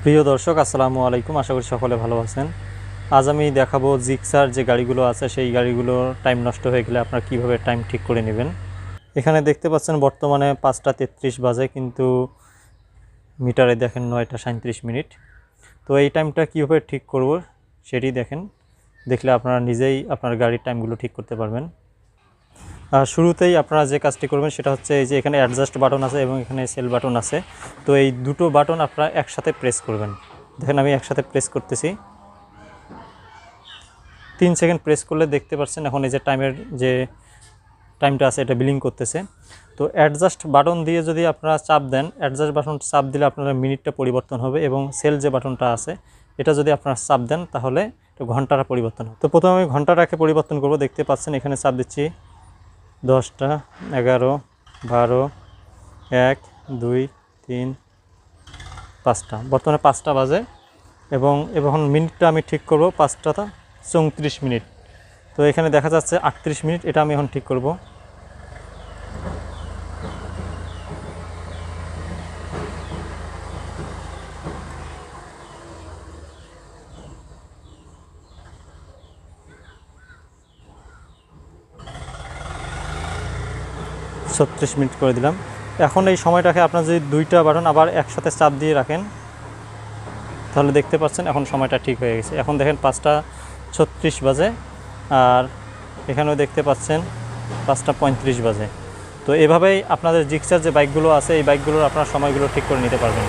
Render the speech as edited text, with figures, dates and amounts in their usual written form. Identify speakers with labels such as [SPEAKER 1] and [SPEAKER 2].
[SPEAKER 1] প্রিয় দর্শক আসসালামু আলাইকুম, আশা করি সকলে ভালো আছেন। আজ আমি দেখাবো জিক্সার যে গাড়িগুলো আছে সেই গাড়িগুলোর টাইম নষ্ট হয়ে গেলে আপনারা কীভাবে টাইম ঠিক করে নেবেন। এখানে দেখতে পাচ্ছেন বর্তমানে 5টা 33 বাজে, কিন্তু মিটারে দেখেন 9টা 37 মিনিট। তো এই টাইমটা কীভাবে ঠিক করব সেটি দেখেন, দেখলে আপনারা নিজেই আপনার গাড়ির টাইমগুলো ঠিক করতে পারবেন। আর শুরুতেই আপনারা যে কাজটি করবেন সেটা হচ্ছে এই যে এখানে অ্যাডজাস্ট বাটন আছে এবং এখানে সেল বাটন আছে। তো এই দুটো বাটন আপনারা একসাথে প্রেস করবেন। দেখেন আমি একসাথে প্রেস করতেছি। 3 সেকেন্ড প্রেস করলে দেখতে পাচ্ছেন এখন এই যে যে টাইমটা আছে এটা বিলিং করতেছে। তো অ্যাডজাস্ট বাটন দিয়ে যদি আপনারা চাপ দেন, অ্যাডজাস্ট বাটন চাপ দিলে আপনারা মিনিটটা পরিবর্তন হবে, এবং সেল যে বাটনটা আছে এটা যদি আপনারা চাপ দেন তাহলে ঘন্টাটা পরিবর্তন হবে। তো প্রথমে আমি ঘন্টাটাকে পরিবর্তন করব। দেখতে পাচ্ছেন এখানে চাপ দিচ্ছি 10টা 11 12 1 2 3 5টা, বর্তমানে 5টা বাজে, এবং এখন মিনিটটা আমি ঠিক করব 5টা 34 মিনিট। তো এখানে দেখা যাচ্ছে 38 মিনিট, এটা আমি এখন ঠিক করব। ছত্রিশ মিনিট করে দিলাম। এখন এই সময়টাকে আপনার যদি দুইটা বাটন আবার একসাথে চাপ দিয়ে রাখেন তাহলে দেখতে পাচ্ছেন এখন সময়টা ঠিক হয়ে গেছে। এখন দেখেন 5টা 36 বাজে, আর এখানেও দেখতে পাচ্ছেন 5টা 35 বাজে। তো এভাবেই আপনাদের জিক্সার যে বাইকগুলো আছে এই বাইকগুলোর আপনার সময়গুলো ঠিক করে নিতে পারবেন।